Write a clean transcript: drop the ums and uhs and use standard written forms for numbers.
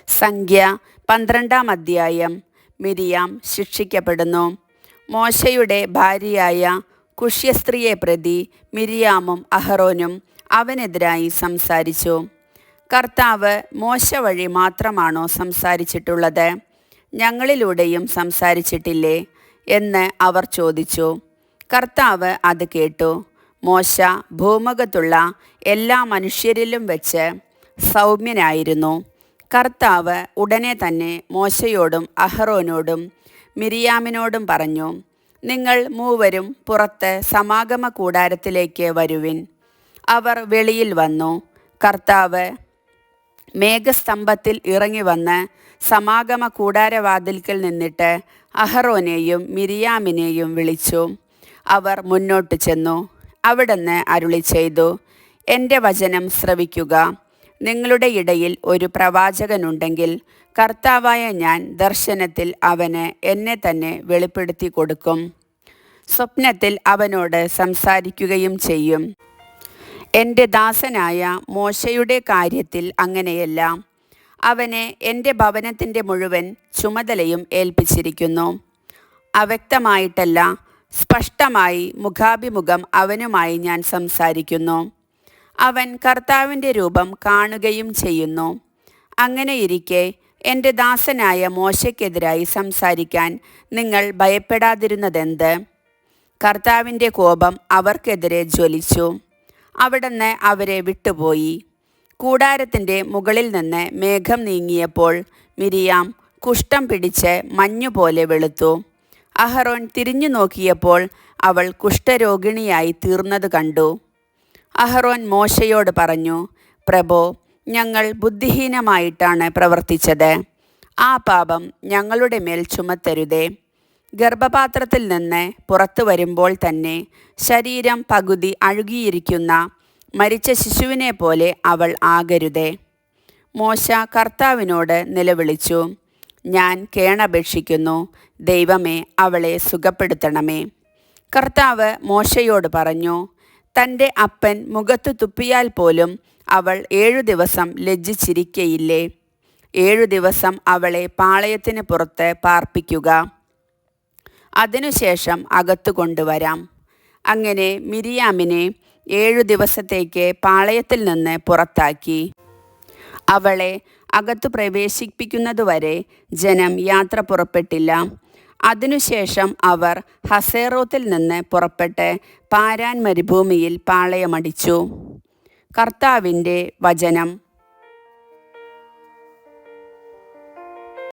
സംഖ്യ 12-ാം അധ്യായം. മിരിയാം ശിക്ഷിക്കപ്പെടുന്നു. മോശയുടെ ഭാര്യയായ കുഷ്യസ്ത്രീയെ പ്രതി മിരിയാമും അഹറോനും അവനെതിരായി സംസാരിച്ചു. കർത്താവ് മോശ വഴി മാത്രമാണോ സംസാരിച്ചിട്ടുള്ളത്? ഞങ്ങളിലൂടെയും സംസാരിച്ചിട്ടില്ലേ എന്ന് അവർ ചോദിച്ചു. കർത്താവ് അത് കേട്ടു. മോശ ഭൂമുഖത്തുള്ള എല്ലാ മനുഷ്യരിലും വെച്ച് സൗമ്യനായിരുന്നു. കർത്താവ് ഉടനെ തന്നെ മോശയോടും അഹറോനോടും മിരിയാമിനോടും പറഞ്ഞു, നിങ്ങൾ മൂവരും പുറത്ത് സമാഗമ കൂടാരത്തിലേക്ക് വരുവിൻ. അവർ വെളിയിൽ വന്നു. കർത്താവ് മേഘസ്തംഭത്തിൽ ഇറങ്ങി വന്ന് സമാഗമ കൂടാരവാതിൽക്കൽ നിന്നിട്ട് അഹറോനെയും മിരിയാമിനെയും വിളിച്ചു. അവർ മുന്നോട്ട് ചെന്നു. അവിടുന്ന് അരുളി ചെയ്തു, എൻ്റെ വചനം ശ്രവിക്കുക. നിങ്ങളുടെ ഇടയിൽ ഒരു പ്രവാചകനുണ്ടെങ്കിൽ കർത്താവായ ഞാൻ ദർശനത്തിൽ അവന് എന്നെ തന്നെ വെളിപ്പെടുത്തി കൊടുക്കും. സ്വപ്നത്തിൽ അവനോട് സംസാരിക്കുകയും ചെയ്യും. എൻ്റെ ദാസനായ മോശയുടെ കാര്യത്തിൽ അങ്ങനെയല്ല. അവനെ എൻ്റെ ഭവനത്തിൻ്റെ മുഴുവൻ ചുമതലയും ഏൽപ്പിച്ചിരിക്കുന്നു. അവ്യക്തമായിട്ടല്ല, സ്പഷ്ടമായി മുഖാഭിമുഖം അവനുമായി ഞാൻ സംസാരിക്കുന്നു. അവൻ കർത്താവിൻ്റെ രൂപം കാണുകയും ചെയ്യുന്നു. അങ്ങനെയിരിക്കെ എൻ്റെ ദാസനായ മോശയ്ക്കെതിരായി സംസാരിക്കാൻ നിങ്ങൾ ഭയപ്പെടാതിരുന്നതെന്ത്? കർത്താവിൻ്റെ കോപം അവർക്കെതിരെ ജ്വലിച്ചു. അവിടുന്ന് അവരെ വിട്ടുപോയി. കൂടാരത്തിൻ്റെ മുകളിൽ നിന്ന് മേഘം നീങ്ങിയപ്പോൾ മിരിയാം കുഷ്ഠം പിടിച്ച് മഞ്ഞുപോലെ വെളുത്തു. അഹറോൻ തിരിഞ്ഞു നോക്കിയപ്പോൾ അവൾ കുഷ്ഠരോഗിണിയായി തീർന്നത് കണ്ടു. അഹറോൻ മോശയോട് പറഞ്ഞു, പ്രഭോ, ഞങ്ങൾ ബുദ്ധിഹീനമായിട്ടാണ് പ്രവർത്തിച്ചത്. ആ പാപം ഞങ്ങളുടെ മേൽ ചുമത്തരുതേ. ഗർഭപാത്രത്തിൽ നിന്ന് പുറത്തു വരുമ്പോൾ തന്നെ ശരീരം പകുതി അഴുകിയിരിക്കുന്ന മരിച്ച ശിശുവിനെ പോലെ അവൾ ആകരുതേ. മോശ കർത്താവിനോട് നിലവിളിച്ചു, ഞാൻ കേണപേക്ഷിക്കുന്നു, ദൈവമേ, അവളെ സുഖപ്പെടുത്തണമേ. കർത്താവ് മോശയോട് പറഞ്ഞു, തൻ്റെ അപ്പൻ മുഖത്ത് തുപ്പിയാൽ പോലും അവൾ 7 ദിവസം ലജ്ജിച്ചിരിക്കയില്ലേ? 7 ദിവസം അവളെ പാളയത്തിന് പുറത്ത് പാർപ്പിക്കുക. അതിനുശേഷം അകത്തു കൊണ്ടുവരാം. അങ്ങനെ മിരിയാമിനെ 7 ദിവസത്തേക്ക് പാളയത്തിൽ നിന്ന് പുറത്താക്കി. അവളെ അകത്തു പ്രവേശിപ്പിക്കുന്നതുവരെ ജനം യാത്ര പുറപ്പെട്ടില്ല. അതിനുശേഷം അവർ ഹസേറോത്തിൽ നിന്ന് പുറപ്പെട്ട് പാരാൻ മരുഭൂമിയിൽ പാളയമടിച്ചു. കർത്താവിൻ്റെ വചനം.